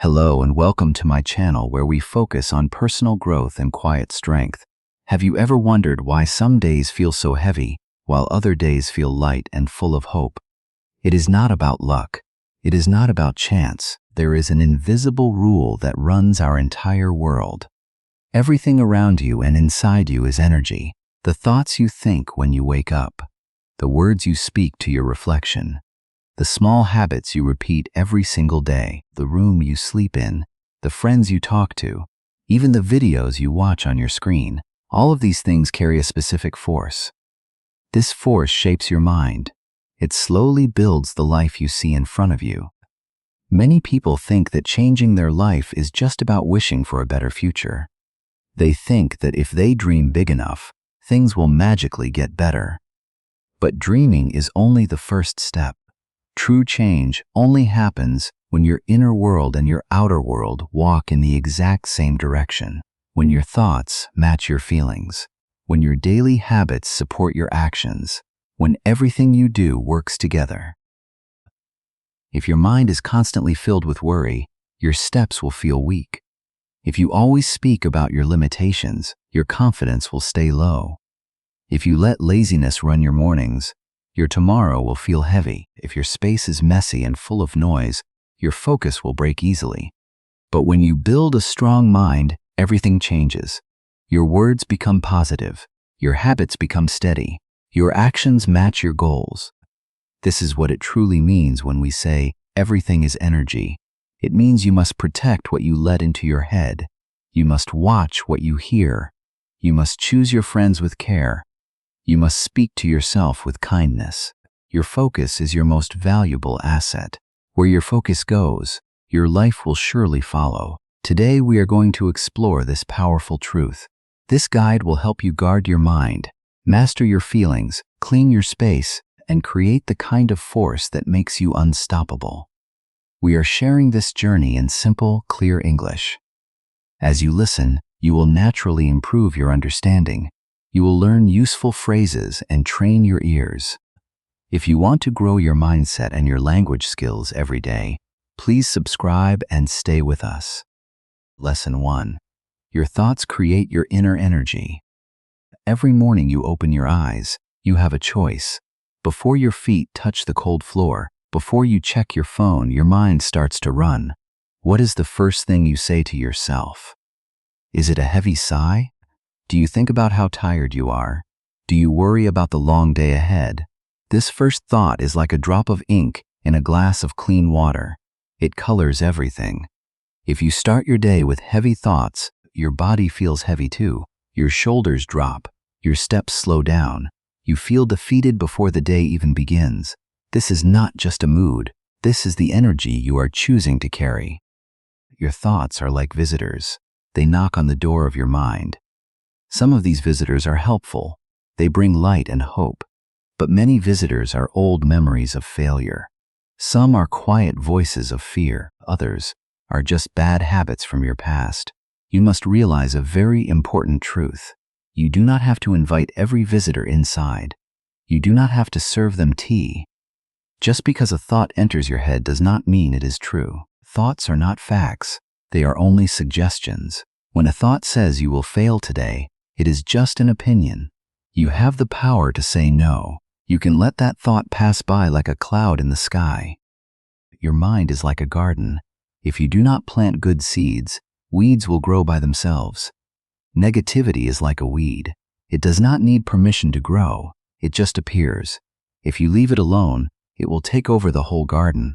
Hello and welcome to my channel where we focus on personal growth and quiet strength. Have you ever wondered why some days feel so heavy while other days feel light and full of hope? It is not about luck. It is not about chance. There is an invisible rule that runs our entire world. Everything around you and inside you is energy. The thoughts you think when you wake up, the words you speak to your reflection, the small habits you repeat every single day, the room you sleep in, the friends you talk to, even the videos you watch on your screen, all of these things carry a specific force. This force shapes your mind. It slowly builds the life you see in front of you. Many people think that changing their life is just about wishing for a better future. They think that if they dream big enough, things will magically get better. But dreaming is only the first step. True change only happens when your inner world and your outer world walk in the exact same direction, when your thoughts match your feelings, when your daily habits support your actions, when everything you do works together. If your mind is constantly filled with worry, your steps will feel weak. If you always speak about your limitations, your confidence will stay low. If you let laziness run your mornings, your tomorrow will feel heavy. If your space is messy and full of noise, your focus will break easily. But when you build a strong mind, everything changes. Your words become positive. Your habits become steady. Your actions match your goals. This is what it truly means when we say everything is energy. It means you must protect what you let into your head. You must watch what you hear. You must choose your friends with care. You must speak to yourself with kindness. Your focus is your most valuable asset. Where your focus goes, your life will surely follow. Today we are going to explore this powerful truth. This guide will help you guard your mind, master your feelings, clean your space, and create the kind of force that makes you unstoppable. We are sharing this journey in simple, clear English. As you listen, you will naturally improve your understanding. You will learn useful phrases and train your ears. If you want to grow your mindset and your language skills every day, please subscribe and stay with us. Lesson 1. Your thoughts create your inner energy. Every morning you open your eyes, you have a choice. Before your feet touch the cold floor, before you check your phone, your mind starts to run. What is the first thing you say to yourself? Is it a heavy sigh? Do you think about how tired you are? Do you worry about the long day ahead? This first thought is like a drop of ink in a glass of clean water. It colors everything. If you start your day with heavy thoughts, your body feels heavy too. Your shoulders drop. Your steps slow down. You feel defeated before the day even begins. This is not just a mood. This is the energy you are choosing to carry. Your thoughts are like visitors. They knock on the door of your mind. Some of these visitors are helpful. They bring light and hope. But many visitors are old memories of failure. Some are quiet voices of fear. Others are just bad habits from your past. You must realize a very important truth. You do not have to invite every visitor inside. You do not have to serve them tea. Just because a thought enters your head does not mean it is true. Thoughts are not facts. They are only suggestions. When a thought says you will fail today, it is just an opinion. You have the power to say no. You can let that thought pass by like a cloud in the sky. Your mind is like a garden. If you do not plant good seeds, weeds will grow by themselves. Negativity is like a weed. It does not need permission to grow. It just appears. If you leave it alone, it will take over the whole garden.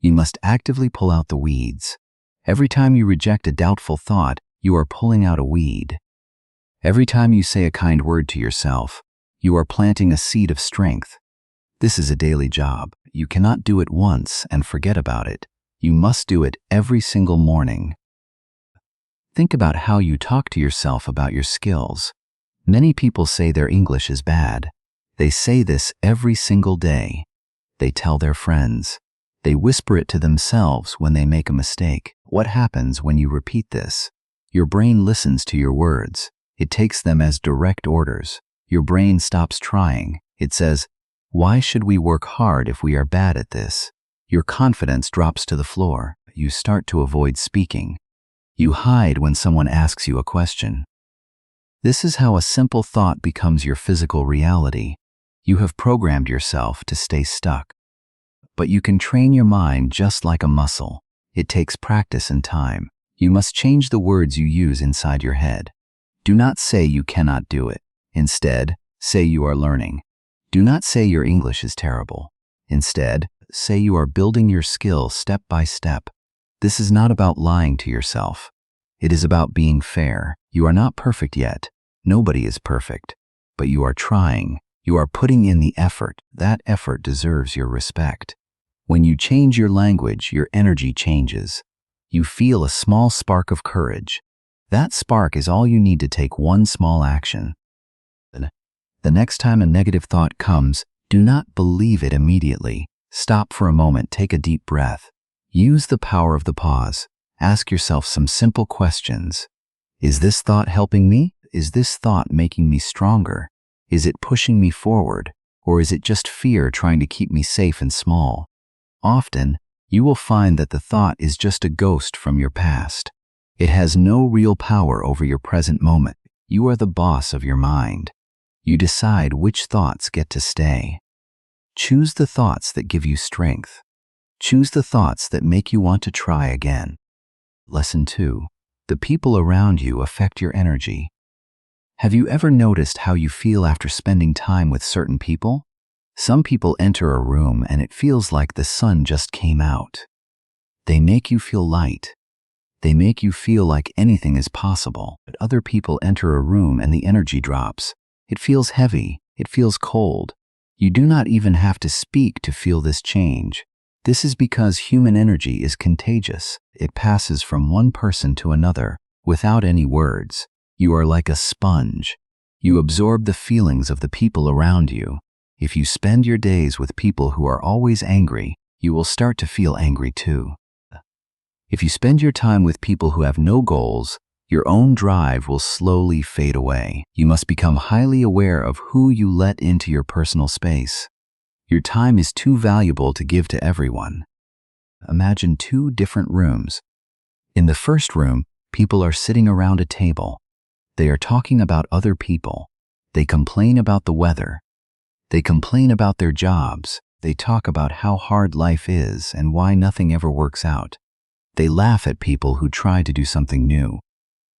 You must actively pull out the weeds. Every time you reject a doubtful thought, you are pulling out a weed. Every time you say a kind word to yourself, you are planting a seed of strength. This is a daily job. You cannot do it once and forget about it. You must do it every single morning. Think about how you talk to yourself about your skills. Many people say their English is bad. They say this every single day. They tell their friends. They whisper it to themselves when they make a mistake. What happens when you repeat this? Your brain listens to your words. It takes them as direct orders. Your brain stops trying. It says, "Why should we work hard if we are bad at this?" Your confidence drops to the floor. you start to avoid speaking. You hide when someone asks you a question. This is how a simple thought becomes your physical reality. You have programmed yourself to stay stuck. But you can train your mind just like a muscle. It takes practice and time. You must change the words you use inside your head. Do not say you cannot do it. Instead, say you are learning. Do not say your English is terrible. Instead, say you are building your skill step by step. This is not about lying to yourself. It is about being fair. You are not perfect yet. Nobody is perfect. But you are trying. You are putting in the effort. That effort deserves your respect. When you change your language, your energy changes. You feel a small spark of courage. That spark is all you need to take one small action. The next time a negative thought comes, do not believe it immediately. Stop for a moment, take a deep breath. Use the power of the pause. Ask yourself some simple questions. Is this thought helping me? Is this thought making me stronger? Is it pushing me forward? Or is it just fear trying to keep me safe and small? Often, you will find that the thought is just a ghost from your past. It has no real power over your present moment. You are the boss of your mind. You decide which thoughts get to stay. Choose the thoughts that give you strength. Choose the thoughts that make you want to try again. Lesson 2. The people around you affect your energy. Have you ever noticed how you feel after spending time with certain people? Some people enter a room and it feels like the sun just came out. They make you feel light. They make you feel like anything is possible. But other people enter a room and the energy drops. It feels heavy. It feels cold. You do not even have to speak to feel this change. This is because human energy is contagious. It passes from one person to another without any words. You are like a sponge. You absorb the feelings of the people around you. If you spend your days with people who are always angry, you will start to feel angry too. If you spend your time with people who have no goals, your own drive will slowly fade away. You must become highly aware of who you let into your personal space. Your time is too valuable to give to everyone. Imagine 2 different rooms. In the first room, people are sitting around a table. They are talking about other people. They complain about the weather. They complain about their jobs. They talk about how hard life is and why nothing ever works out. They laugh at people who try to do something new.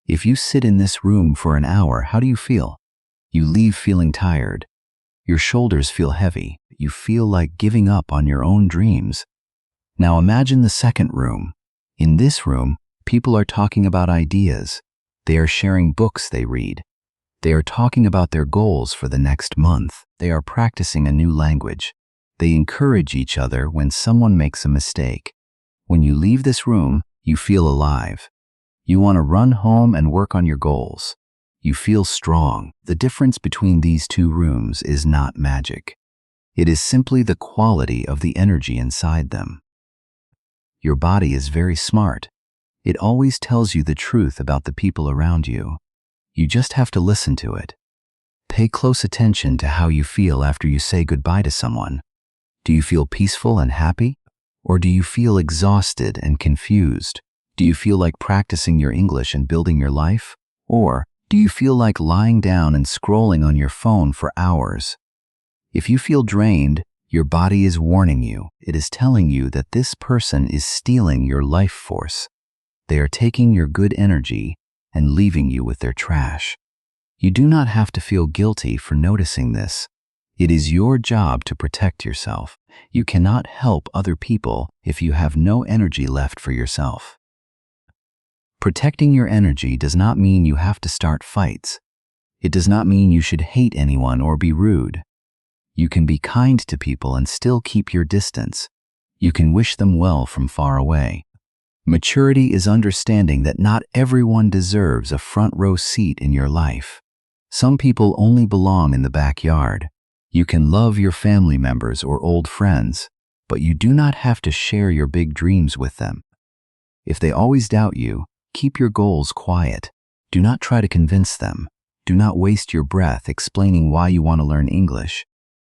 If you sit in this room for an hour, how do you feel? You leave feeling tired. Your shoulders feel heavy. You feel like giving up on your own dreams. Now imagine the second room. In this room, people are talking about ideas. They are sharing books they read. They are talking about their goals for the next month. They are practicing a new language. They encourage each other when someone makes a mistake. When you leave this room, you feel alive. You want to run home and work on your goals. You feel strong. The difference between these 2 rooms is not magic. It is simply the quality of the energy inside them. Your body is very smart. It always tells you the truth about the people around you. You just have to listen to it. Pay close attention to how you feel after you say goodbye to someone. Do you feel peaceful and happy? Or do you feel exhausted and confused? Do you feel like practicing your English and building your life? Or do you feel like lying down and scrolling on your phone for hours? If you feel drained, your body is warning you. It is telling you that this person is stealing your life force. They are taking your good energy and leaving you with their trash. You do not have to feel guilty for noticing this. It is your job to protect yourself. You cannot help other people if you have no energy left for yourself. Protecting your energy does not mean you have to start fights. It does not mean you should hate anyone or be rude. You can be kind to people and still keep your distance. You can wish them well from far away. Maturity is understanding that not everyone deserves a front row seat in your life. Some people only belong in the backyard. You can love your family members or old friends, but you do not have to share your big dreams with them. If they always doubt you, keep your goals quiet. Do not try to convince them. Do not waste your breath explaining why you want to learn English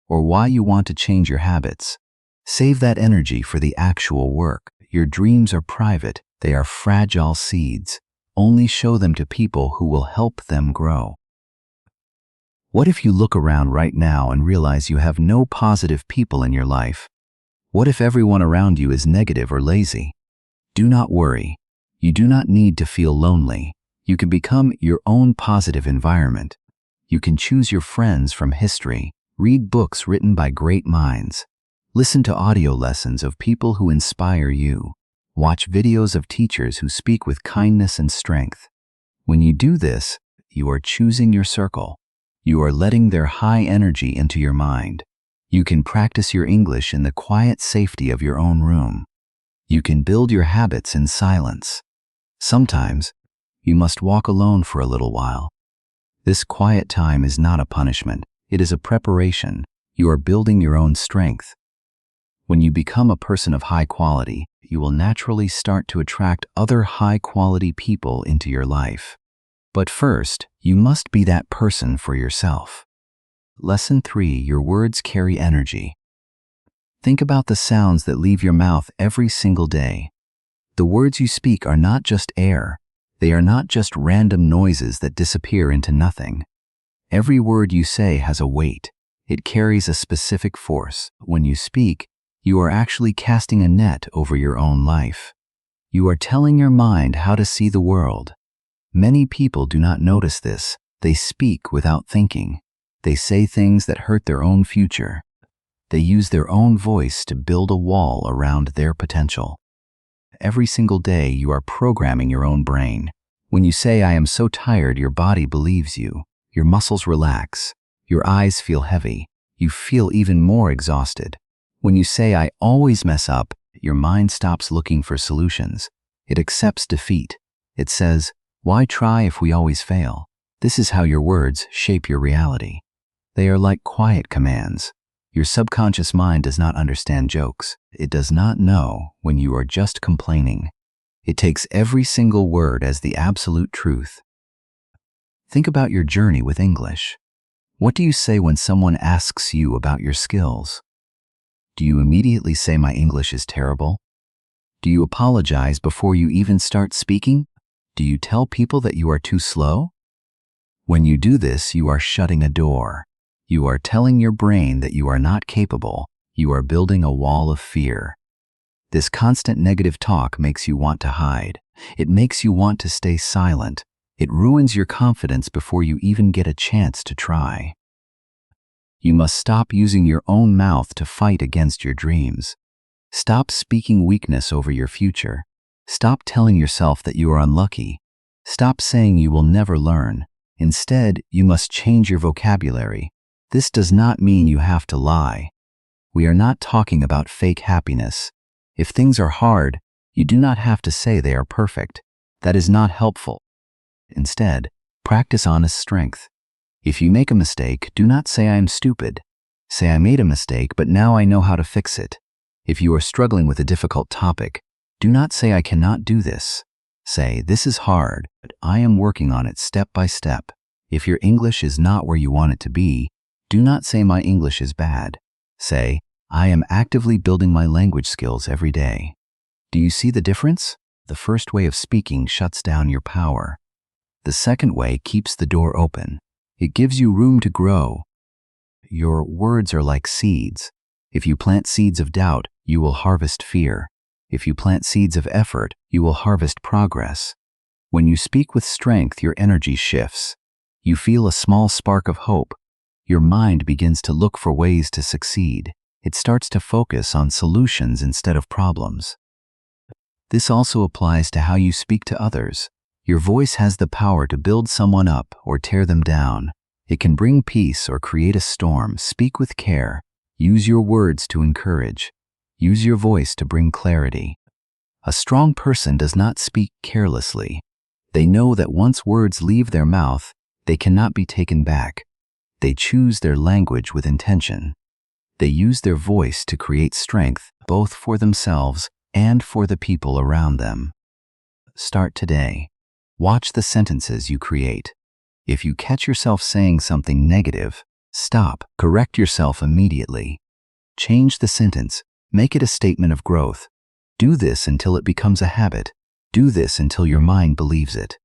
or why you want to change your habits. Save that energy for the actual work. your dreams are private. They are fragile seeds. Only show them to people who will help them grow. What if you look around right now and realize you have no positive people in your life? What if everyone around you is negative or lazy? Do not worry. You do not need to feel lonely. You can become your own positive environment. You can choose your friends from history, read books written by great minds, listen to audio lessons of people who inspire you, watch videos of teachers who speak with kindness and strength. When you do this, you are choosing your circle. You are letting their high energy into your mind. You can practice your English in the quiet safety of your own room. You can build your habits in silence. Sometimes, you must walk alone for a little while. This quiet time is not a punishment. It is a preparation. You are building your own strength. When you become a person of high quality, you will naturally start to attract other high-quality people into your life. But first, you must be that person for yourself. Lesson 3. Your words carry energy. Think about the sounds that leave your mouth every single day. The words you speak are not just air. They are not just random noises that disappear into nothing. Every word you say has a weight. It carries a specific force. When you speak, you are actually casting a net over your own life. You are telling your mind how to see the world. Many people do not notice this. They speak without thinking. They say things that hurt their own future. They use their own voice to build a wall around their potential. Every single day, you are programming your own brain. When you say, "I am so tired," your body believes you. Your muscles relax. Your eyes feel heavy. You feel even more exhausted. When you say, "I always mess up," your mind stops looking for solutions. It accepts defeat. It says, "Why try if we always fail?" This is how your words shape your reality. They are like quiet commands. Your subconscious mind does not understand jokes. It does not know when you are just complaining. It takes every single word as the absolute truth. Think about your journey with English. What do you say when someone asks you about your skills? Do you immediately say, "My English is terrible"? Do you apologize before you even start speaking? Do you tell people that you are too slow? When you do this, you are shutting a door. You are telling your brain that you are not capable. You are building a wall of fear. This constant negative talk makes you want to hide. It makes you want to stay silent. It ruins your confidence before you even get a chance to try. You must stop using your own mouth to fight against your dreams. Stop speaking weakness over your future. Stop telling yourself that you are unlucky. Stop saying you will never learn. Instead, you must change your vocabulary. This does not mean you have to lie. We are not talking about fake happiness. If things are hard, you do not have to say they are perfect. That is not helpful. Instead, practice honest strength. If you make a mistake, do not say, "I am stupid." Say, "I made a mistake, but now I know how to fix it." If you are struggling with a difficult topic, do not say, "I cannot do this." Say, "This is hard, but I am working on it step by step." If your English is not where you want it to be, do not say, "My English is bad." Say, "I am actively building my language skills every day." Do you see the difference? The first way of speaking shuts down your power. The second way keeps the door open. It gives you room to grow. Your words are like seeds. If you plant seeds of doubt, you will harvest fear. If you plant seeds of effort, you will harvest progress. When you speak with strength, your energy shifts. You feel a small spark of hope. Your mind begins to look for ways to succeed. It starts to focus on solutions instead of problems. This also applies to how you speak to others. Your voice has the power to build someone up or tear them down. It can bring peace or create a storm. Speak with care. Use your words to encourage. Use your voice to bring clarity. A strong person does not speak carelessly. They know that once words leave their mouth, they cannot be taken back. They choose their language with intention. They use their voice to create strength, both for themselves and for the people around them. Start today. Watch the sentences you create. If you catch yourself saying something negative, stop. Correct yourself immediately. Change the sentence. Make it a statement of growth. Do this until it becomes a habit. Do this until your mind believes it.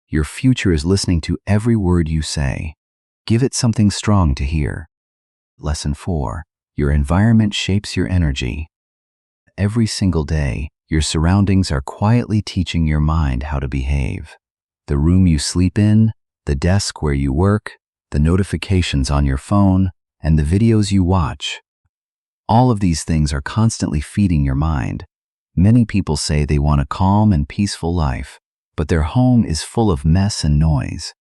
Your future is listening to every word you say. Give it something strong to hear. Lesson 4. Your environment shapes your energy. Every single day, your surroundings are quietly teaching your mind how to behave. The room you sleep in, the desk where you work, the notifications on your phone, and the videos you watch. All of these things are constantly feeding your mind. Many people say they want a calm and peaceful life, but their home is full of mess and noise.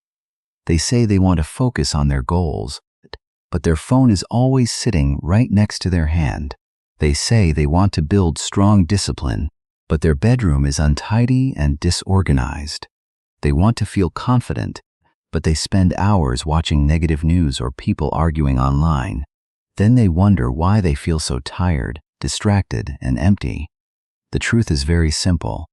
They say they want to focus on their goals, but their phone is always sitting right next to their hand. They say they want to build strong discipline, but their bedroom is untidy and disorganized. They want to feel confident, but they spend hours watching negative news or people arguing online. Then they wonder why they feel so tired, distracted, and empty. The truth is very simple.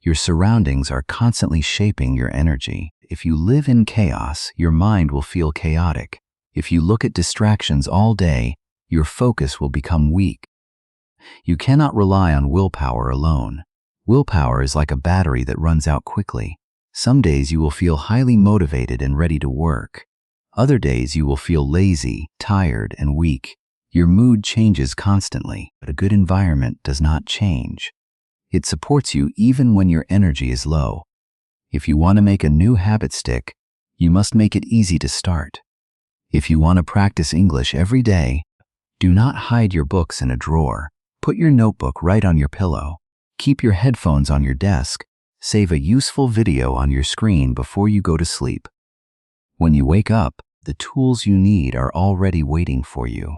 Your surroundings are constantly shaping your energy. If you live in chaos, your mind will feel chaotic. If you look at distractions all day, your focus will become weak. You cannot rely on willpower alone. Willpower is like a battery that runs out quickly. Some days you will feel highly motivated and ready to work. Other days you will feel lazy, tired, and weak. Your mood changes constantly, but a good environment does not change. It supports you even when your energy is low. If you want to make a new habit stick, you must make it easy to start. If you want to practice English every day, do not hide your books in a drawer. Put your notebook right on your pillow. Keep your headphones on your desk. Save a useful video on your screen before you go to sleep. When you wake up, the tools you need are already waiting for you.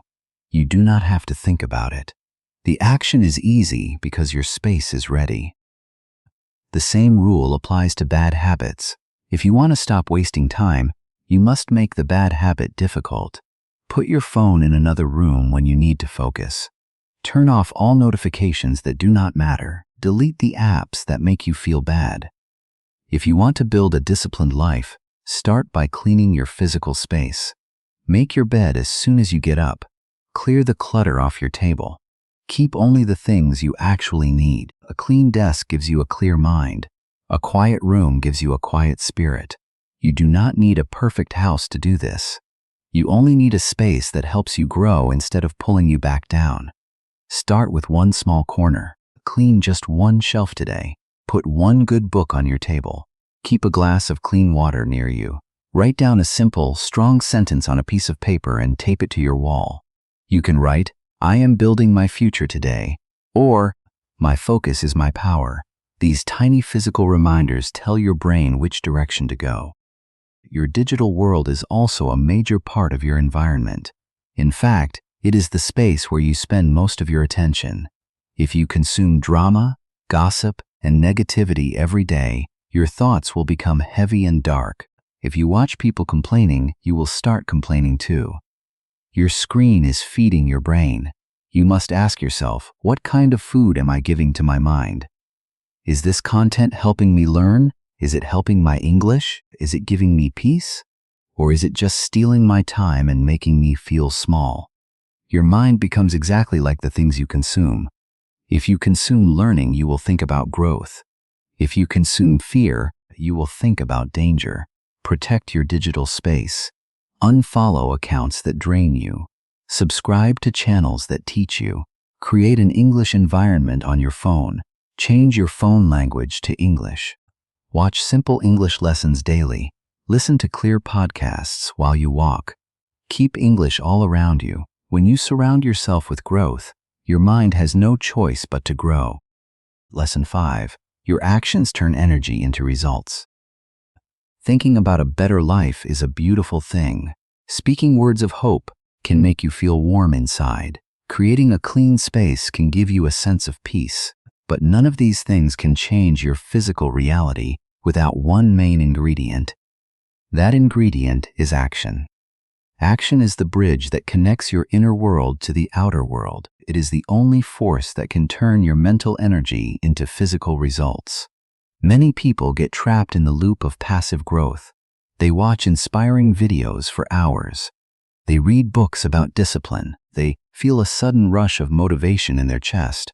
You do not have to think about it. The action is easy because your space is ready. The same rule applies to bad habits. If you want to stop wasting time, you must make the bad habit difficult. Put your phone in another room when you need to focus. Turn off all notifications that do not matter. Delete the apps that make you feel bad. If you want to build a disciplined life, start by cleaning your physical space. Make your bed as soon as you get up. Clear the clutter off your table. Keep only the things you actually need. A clean desk gives you a clear mind. A quiet room gives you a quiet spirit. You do not need a perfect house to do this. You only need a space that helps you grow instead of pulling you back down. Start with one small corner. Clean just one shelf today. Put one good book on your table. Keep a glass of clean water near you. Write down a simple, strong sentence on a piece of paper and tape it to your wall. You can write, "I am building my future today," or "My focus is my power." These tiny physical reminders tell your brain which direction to go. Your digital world is also a major part of your environment. In fact, it is the space where you spend most of your attention. If you consume drama, gossip, and negativity every day, your thoughts will become heavy and dark. If you watch people complaining, you will start complaining too. Your screen is feeding your brain. You must ask yourself, what kind of food am I giving to my mind? Is this content helping me learn? Is it helping my English? Is it giving me peace? Or is it just stealing my time and making me feel small? Your mind becomes exactly like the things you consume. If you consume learning, you will think about growth. If you consume fear, you will think about danger. Protect your digital space. Unfollow accounts that drain you. Subscribe to channels that teach you. Create an English environment on your phone. Change your phone language to English. Watch simple English lessons daily. Listen to clear podcasts while you walk. Keep English all around you. When you surround yourself with growth, your mind has no choice but to grow. Lesson 5. Your actions turn energy into results. Thinking about a better life is a beautiful thing. Speaking words of hope can make you feel warm inside. Creating a clean space can give you a sense of peace. But none of these things can change your physical reality without one main ingredient. That ingredient is action. Action is the bridge that connects your inner world to the outer world. It is the only force that can turn your mental energy into physical results. Many people get trapped in the loop of passive growth. They watch inspiring videos for hours. They read books about discipline. They feel a sudden rush of motivation in their chest.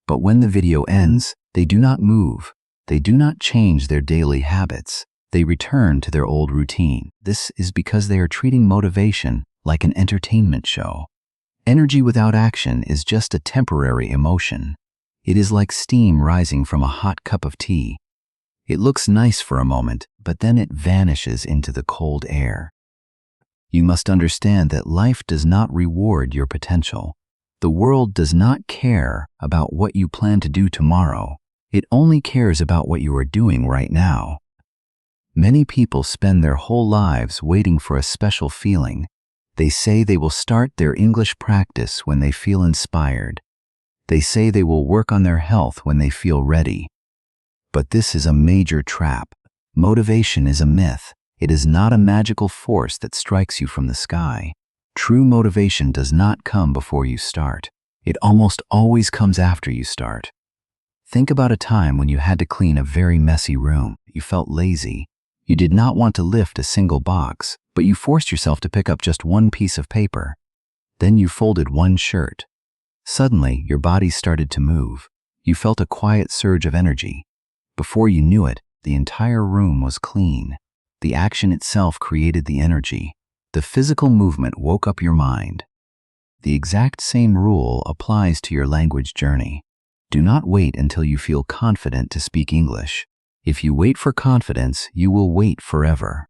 But when the video ends, they do not move. They do not change their daily habits. They return to their old routine. This is because they are treating motivation like an entertainment show. Energy without action is just a temporary emotion. It is like steam rising from a hot cup of tea. It looks nice for a moment, but then it vanishes into the cold air. You must understand that life does not reward your potential. The world does not care about what you plan to do tomorrow. It only cares about what you are doing right now. Many people spend their whole lives waiting for a special feeling. They say they will start their English practice when they feel inspired. They say they will work on their health when they feel ready. But this is a major trap. Motivation is a myth. It is not a magical force that strikes you from the sky. True motivation does not come before you start. It almost always comes after you start. Think about a time when you had to clean a very messy room. You felt lazy. You did not want to lift a single box, but you forced yourself to pick up just one piece of paper. Then you folded one shirt. Suddenly, your body started to move. You felt a quiet surge of energy. Before you knew it, the entire room was clean. The action itself created the energy. The physical movement woke up your mind. The exact same rule applies to your language journey. Do not wait until you feel confident to speak English. If you wait for confidence, you will wait forever.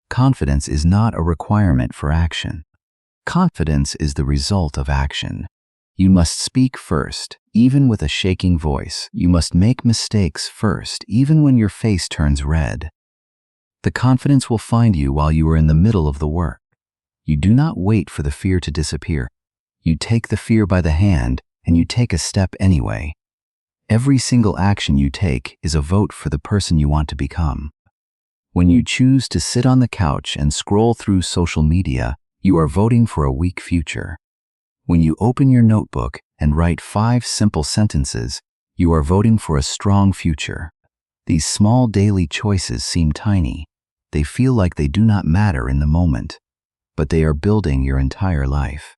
Confidence is not a requirement for action. Confidence is the result of action. You must speak first, even with a shaking voice. You must make mistakes first, even when your face turns red. The confidence will find you while you are in the middle of the work. You do not wait for the fear to disappear. You take the fear by the hand and you take a step anyway. Every single action you take is a vote for the person you want to become. When you choose to sit on the couch and scroll through social media, you are voting for a weak future. When you open your notebook and write 5 simple sentences, you are voting for a strong future. These small daily choices seem tiny. They feel like they do not matter in the moment, but they are building your entire life.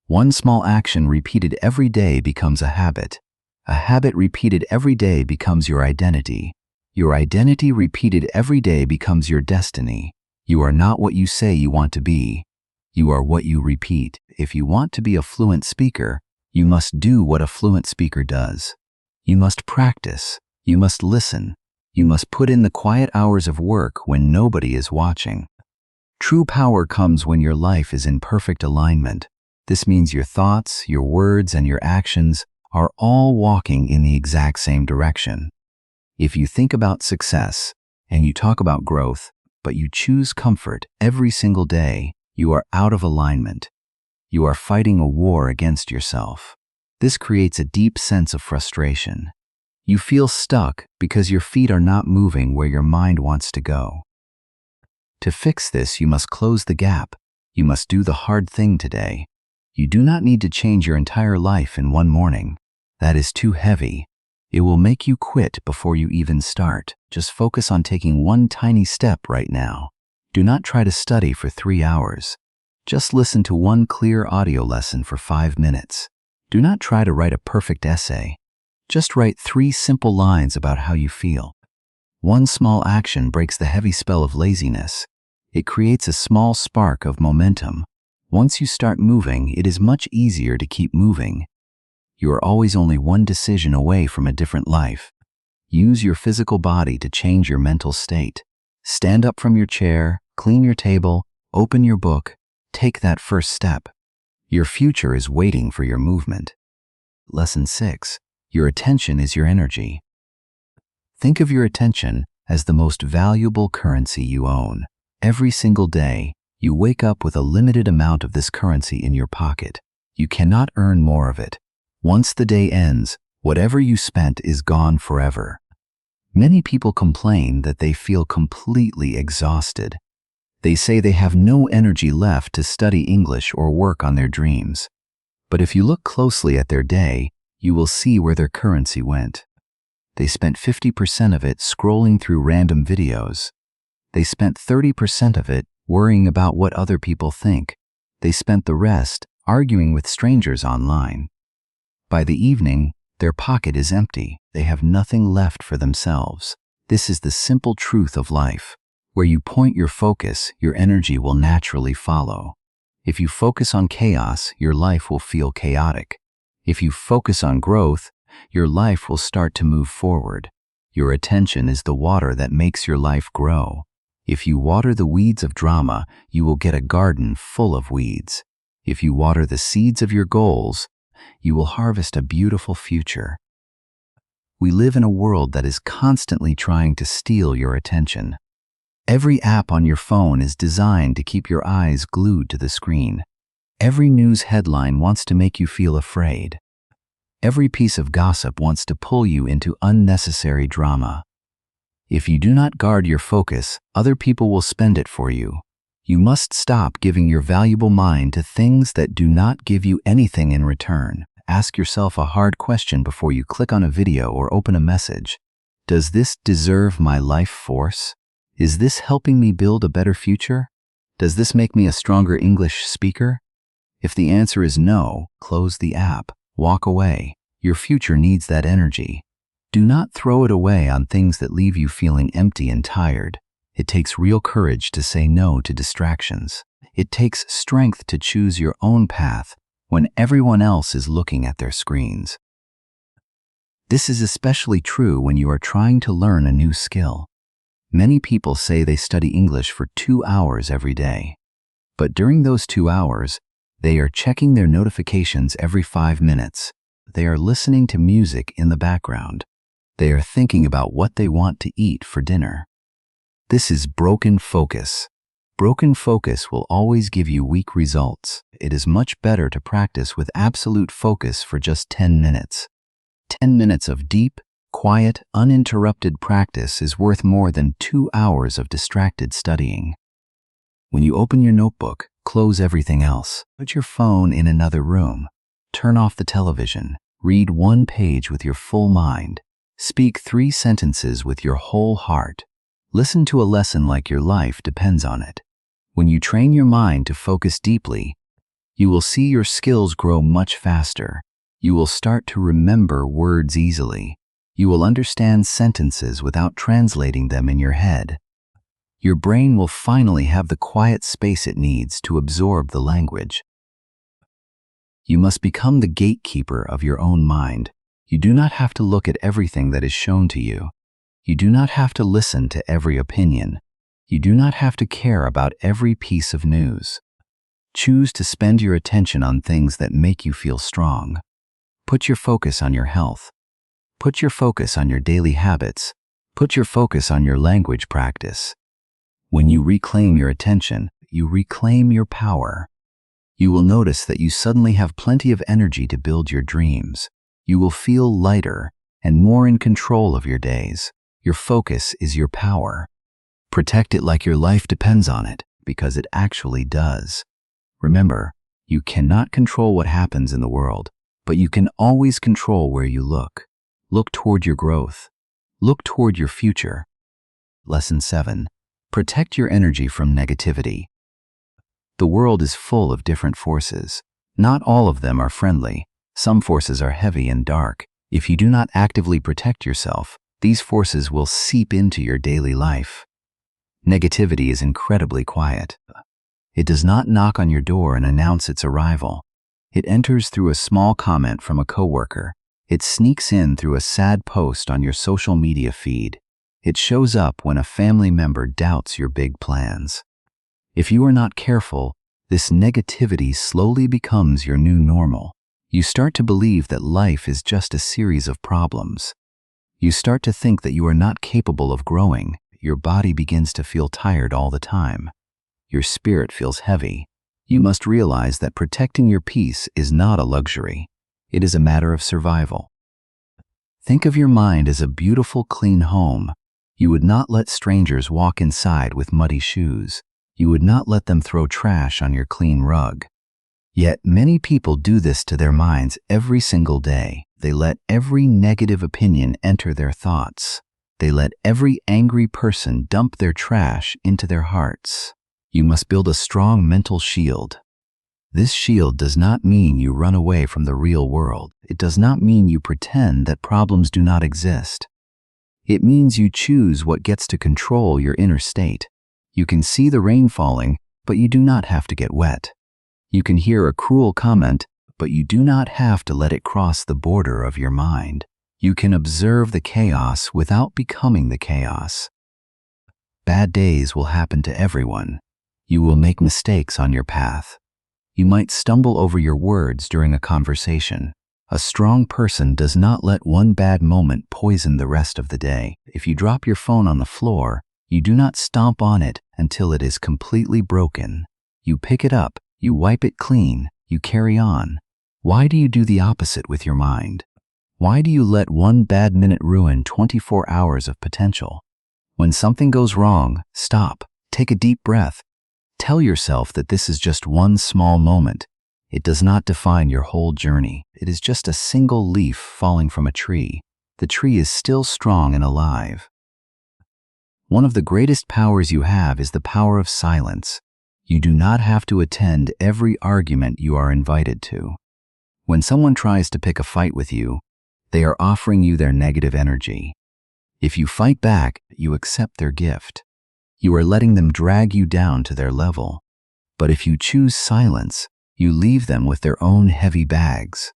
One small action repeated every day becomes a habit. A habit repeated every day becomes your identity. Your identity repeated every day becomes your destiny. You are not what you say you want to be. You are what you repeat. If you want to be a fluent speaker, you must do what a fluent speaker does. You must practice. You must listen. You must put in the quiet hours of work when nobody is watching. True power comes when your life is in perfect alignment. This means your thoughts, your words, and your actions are all walking in the exact same direction. If you think about success and you talk about growth, but you choose comfort every single day, you are out of alignment. You are fighting a war against yourself. This creates a deep sense of frustration. You feel stuck because your feet are not moving where your mind wants to go. To fix this, you must close the gap. You must do the hard thing today. You do not need to change your entire life in one morning. That is too heavy. It will make you quit before you even start. Just focus on taking one tiny step right now. Do not try to study for 3 hours. Just listen to one clear audio lesson for 5 minutes. Do not try to write a perfect essay. Just write 3 simple lines about how you feel. One small action breaks the heavy spell of laziness. It creates a small spark of momentum. Once you start moving, it is much easier to keep moving. You are always only one decision away from a different life. Use your physical body to change your mental state. Stand up from your chair, clean your table, open your book, take that first step. Your future is waiting for your movement. Lesson 6. Your attention is your energy. Think of your attention as the most valuable currency you own. Every single day, you wake up with a limited amount of this currency in your pocket. You cannot earn more of it. Once the day ends, whatever you spent is gone forever. Many people complain that they feel completely exhausted. They say they have no energy left to study English or work on their dreams. But if you look closely at their day, you will see where their currency went. They spent 50% of it scrolling through random videos. They spent 30% of it worrying about what other people think. They spent the rest arguing with strangers online. By the evening, their pocket is empty. They have nothing left for themselves. This is the simple truth of life. Where you point your focus, your energy will naturally follow. If you focus on chaos, your life will feel chaotic. If you focus on growth, your life will start to move forward. Your attention is the water that makes your life grow. If you water the weeds of drama, you will get a garden full of weeds. If you water the seeds of your goals, you will harvest a beautiful future. We live in a world that is constantly trying to steal your attention. Every app on your phone is designed to keep your eyes glued to the screen. Every news headline wants to make you feel afraid. Every piece of gossip wants to pull you into unnecessary drama. If you do not guard your focus, other people will spend it for you. You must stop giving your valuable mind to things that do not give you anything in return. Ask yourself a hard question before you click on a video or open a message. Does this deserve my life force? Is this helping me build a better future? Does this make me a stronger English speaker? If the answer is no, close the app. Walk away. Your future needs that energy. Do not throw it away on things that leave you feeling empty and tired. It takes real courage to say no to distractions. It takes strength to choose your own path when everyone else is looking at their screens. This is especially true when you are trying to learn a new skill. Many people say they study English for 2 hours every day. But during those 2 hours, they are checking their notifications every 5 minutes. They are listening to music in the background. They are thinking about what they want to eat for dinner. This is broken focus. Broken focus will always give you weak results. It is much better to practice with absolute focus for just 10 minutes. 10 minutes of deep, quiet, uninterrupted practice is worth more than 2 hours of distracted studying. When you open your notebook, close everything else. Put your phone in another room. Turn off the television. Read 1 page with your full mind. Speak 3 sentences with your whole heart. Listen to a lesson like your life depends on it. When you train your mind to focus deeply, you will see your skills grow much faster. You will start to remember words easily. You will understand sentences without translating them in your head. Your brain will finally have the quiet space it needs to absorb the language. You must become the gatekeeper of your own mind. You do not have to look at everything that is shown to you. You do not have to listen to every opinion. You do not have to care about every piece of news. Choose to spend your attention on things that make you feel strong. Put your focus on your health. Put your focus on your daily habits. Put your focus on your language practice. When you reclaim your attention, you reclaim your power. You will notice that you suddenly have plenty of energy to build your dreams. You will feel lighter and more in control of your days. Your focus is your power. Protect it like your life depends on it, because it actually does. Remember, you cannot control what happens in the world, but you can always control where you look. Look toward your growth. Look toward your future. Lesson 7. Protect your energy from negativity. The world is full of different forces. Not all of them are friendly. Some forces are heavy and dark. If you do not actively protect yourself, these forces will seep into your daily life. Negativity is incredibly quiet. It does not knock on your door and announce its arrival. It enters through a small comment from a coworker. It sneaks in through a sad post on your social media feed. It shows up when a family member doubts your big plans. If you are not careful, this negativity slowly becomes your new normal. You start to believe that life is just a series of problems. You start to think that you are not capable of growing. Your body begins to feel tired all the time. Your spirit feels heavy. You must realize that protecting your peace is not a luxury. It is a matter of survival. Think of your mind as a beautiful, clean home. You would not let strangers walk inside with muddy shoes. You would not let them throw trash on your clean rug. Yet many people do this to their minds every single day. They let every negative opinion enter their thoughts. They let every angry person dump their trash into their hearts. You must build a strong mental shield. This shield does not mean you run away from the real world. It does not mean you pretend that problems do not exist. It means you choose what gets to control your inner state. You can see the rain falling, but you do not have to get wet. You can hear a cruel comment, but you do not have to let it cross the border of your mind. You can observe the chaos without becoming the chaos. Bad days will happen to everyone. You will make mistakes on your path. You might stumble over your words during a conversation. A strong person does not let one bad moment poison the rest of the day. If you drop your phone on the floor, you do not stomp on it until it is completely broken. You pick it up, you wipe it clean, you carry on. Why do you do the opposite with your mind? Why do you let one bad minute ruin 24 hours of potential? When something goes wrong, stop, take a deep breath. Tell yourself that this is just one small moment. It does not define your whole journey. It is just a single leaf falling from a tree. The tree is still strong and alive. One of the greatest powers you have is the power of silence. You do not have to attend every argument you are invited to. When someone tries to pick a fight with you, they are offering you their negative energy. If you fight back, you accept their gift. You are letting them drag you down to their level. But if you choose silence, you leave them with their own heavy bags.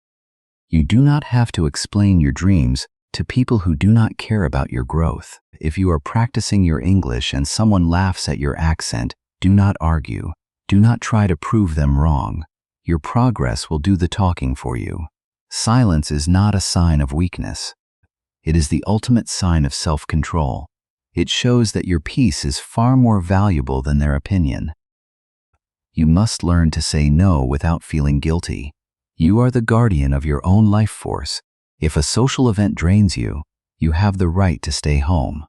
You do not have to explain your dreams to people who do not care about your growth. If you are practicing your English and someone laughs at your accent, do not argue. Do not try to prove them wrong. Your progress will do the talking for you. Silence is not a sign of weakness. It is the ultimate sign of self-control. It shows that your peace is far more valuable than their opinion. You must learn to say no without feeling guilty. You are the guardian of your own life force. If a social event drains you, you have the right to stay home.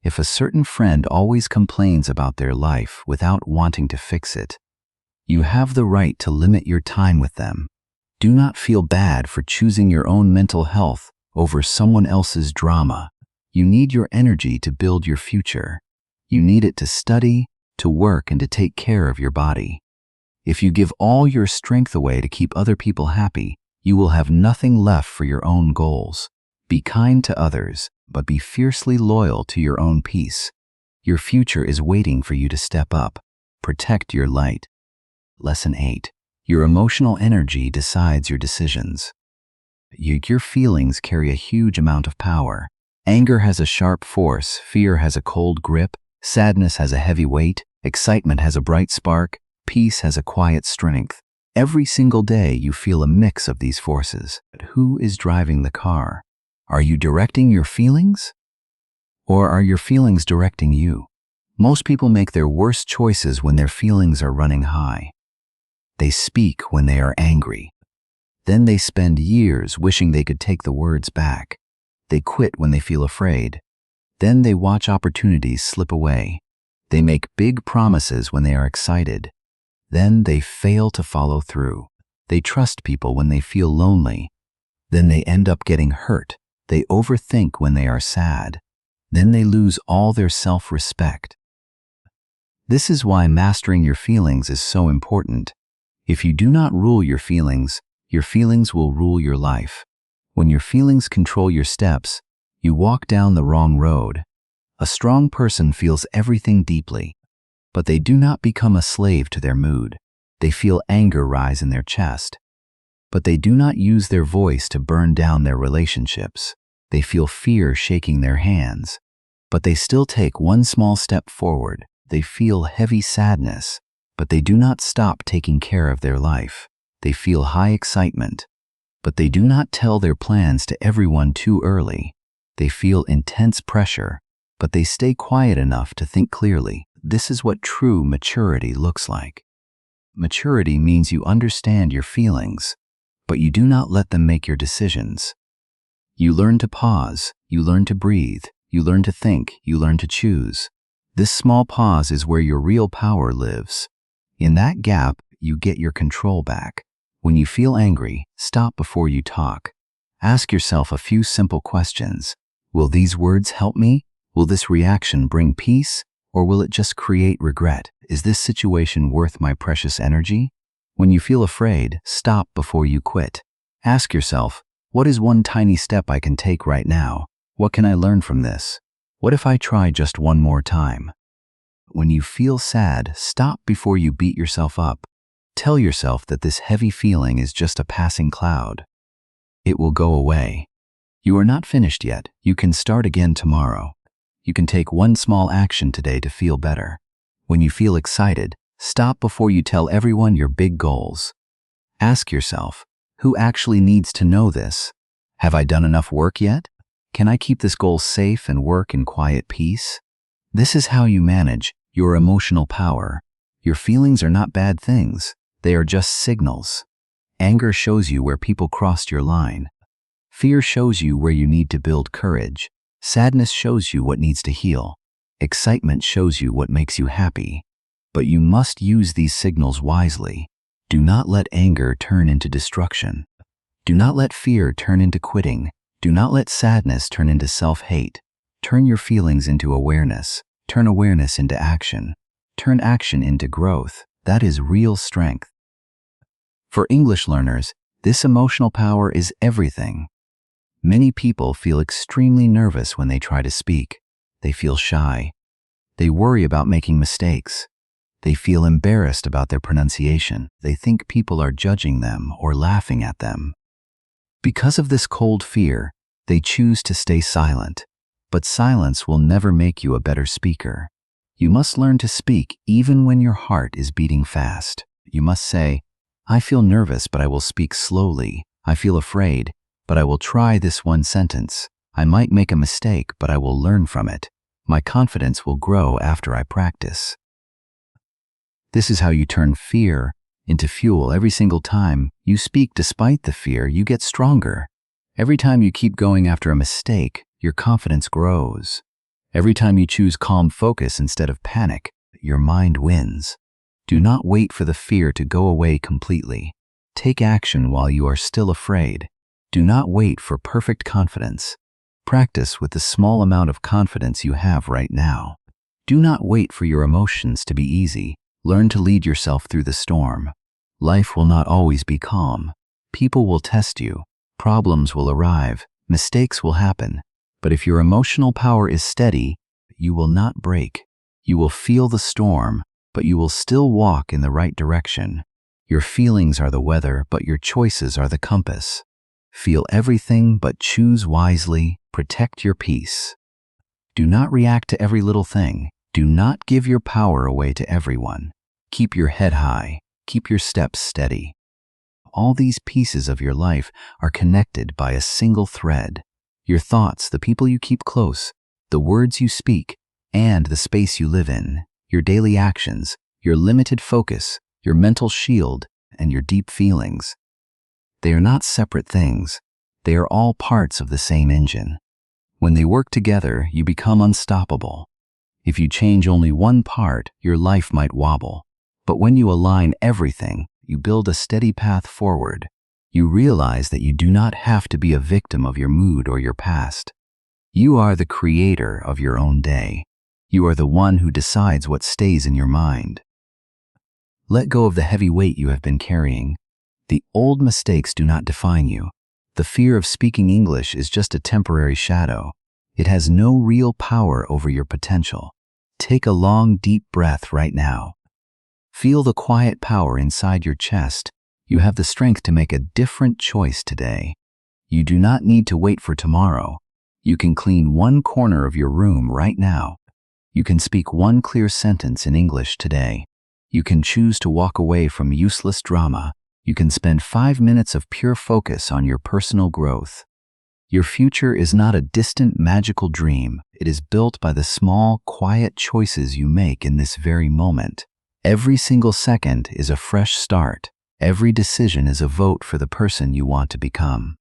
If a certain friend always complains about their life without wanting to fix it, you have the right to limit your time with them. Do not feel bad for choosing your own mental health over someone else's drama. You need your energy to build your future. You need it to study, to work, and to take care of your body. If you give all your strength away to keep other people happy, you will have nothing left for your own goals. Be kind to others, but be fiercely loyal to your own peace. Your future is waiting for you to step up. Protect your light. Lesson 8. Your emotional energy decides your decisions. Your feelings carry a huge amount of power. Anger has a sharp force, fear has a cold grip, sadness has a heavy weight, excitement has a bright spark, peace has a quiet strength. Every single day you feel a mix of these forces. But who is driving the car? Are you directing your feelings? Or are your feelings directing you? Most people make their worst choices when their feelings are running high. They speak when they are angry. Then they spend years wishing they could take the words back. They quit when they feel afraid. Then they watch opportunities slip away. They make big promises when they are excited. Then they fail to follow through. They trust people when they feel lonely. Then they end up getting hurt. They overthink when they are sad. Then they lose all their self-respect. This is why mastering your feelings is so important. If you do not rule your feelings will rule your life. When your feelings control your steps, you walk down the wrong road. A strong person feels everything deeply, but they do not become a slave to their mood. They feel anger rise in their chest, but they do not use their voice to burn down their relationships. They feel fear shaking their hands, but they still take one small step forward. They feel heavy sadness, but they do not stop taking care of their life. They feel high excitement, but they do not tell their plans to everyone too early. They feel intense pressure, but they stay quiet enough to think clearly. This is what true maturity looks like. Maturity means you understand your feelings, but you do not let them make your decisions. You learn to pause, you learn to breathe, you learn to think, you learn to choose. This small pause is where your real power lives. In that gap, you get your control back. When you feel angry, stop before you talk. Ask yourself a few simple questions. Will these words help me? Will this reaction bring peace? Or will it just create regret? Is this situation worth my precious energy? When you feel afraid, stop before you quit. Ask yourself, what is one tiny step I can take right now? What can I learn from this? What if I try just one more time? When you feel sad, stop before you beat yourself up. Tell yourself that this heavy feeling is just a passing cloud. It will go away. You are not finished yet. You can start again tomorrow. You can take one small action today to feel better. When you feel excited, stop before you tell everyone your big goals. Ask yourself, who actually needs to know this? Have I done enough work yet? Can I keep this goal safe and work in quiet peace? This is how you manage your emotional power. Your feelings are not bad things. They are just signals. Anger shows you where people crossed your line. Fear shows you where you need to build courage. Sadness shows you what needs to heal. Excitement shows you what makes you happy. But you must use these signals wisely. Do not let anger turn into destruction. Do not let fear turn into quitting. Do not let sadness turn into self-hate. Turn your feelings into awareness. Turn awareness into action. Turn action into growth. That is real strength. For English learners, this emotional power is everything. Many people feel extremely nervous when they try to speak. They feel shy. They worry about making mistakes. They feel embarrassed about their pronunciation. They think people are judging them or laughing at them. Because of this cold fear, they choose to stay silent. But silence will never make you a better speaker. You must learn to speak even when your heart is beating fast. You must say, I feel nervous, but I will speak slowly. I feel afraid, but I will try this one sentence. I might make a mistake, but I will learn from it. My confidence will grow after I practice. This is how you turn fear into fuel. Every single time you speak despite the fear, you get stronger. Every time you keep going after a mistake, your confidence grows. Every time you choose calm focus instead of panic, your mind wins. Do not wait for the fear to go away completely. Take action while you are still afraid. Do not wait for perfect confidence. Practice with the small amount of confidence you have right now. Do not wait for your emotions to be easy. Learn to lead yourself through the storm. Life will not always be calm. People will test you. Problems will arrive. Mistakes will happen. But if your emotional power is steady, you will not break. You will feel the storm, but you will still walk in the right direction. Your feelings are the weather, but your choices are the compass. Feel everything, but choose wisely. Protect your peace. Do not react to every little thing. Do not give your power away to everyone. Keep your head high. Keep your steps steady. All these pieces of your life are connected by a single thread. Your thoughts, the people you keep close, the words you speak, and the space you live in. Your daily actions, your limited focus, your mental shield, and your deep feelings. They are not separate things. They are all parts of the same engine. When they work together, you become unstoppable. If you change only one part, your life might wobble. But when you align everything, you build a steady path forward. You realize that you do not have to be a victim of your mood or your past. You are the creator of your own day. You are the one who decides what stays in your mind. Let go of the heavy weight you have been carrying. The old mistakes do not define you. The fear of speaking English is just a temporary shadow. It has no real power over your potential. Take a long, deep breath right now. Feel the quiet power inside your chest. You have the strength to make a different choice today. You do not need to wait for tomorrow. You can clean one corner of your room right now. You can speak one clear sentence in English today. You can choose to walk away from useless drama. You can spend 5 minutes of pure focus on your personal growth. Your future is not a distant, magical dream. It is built by the small, quiet choices you make in this very moment. Every single second is a fresh start. Every decision is a vote for the person you want to become.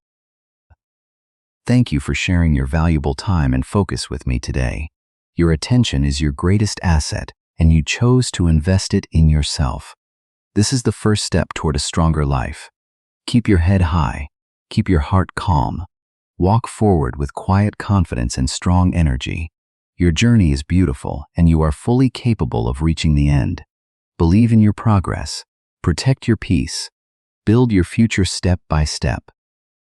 Thank you for sharing your valuable time and focus with me today. Your attention is your greatest asset, and you chose to invest it in yourself. This is the first step toward a stronger life. Keep your head high. Keep your heart calm. Walk forward with quiet confidence and strong energy. Your journey is beautiful, and you are fully capable of reaching the end. Believe in your progress. Protect your peace. Build your future step by step.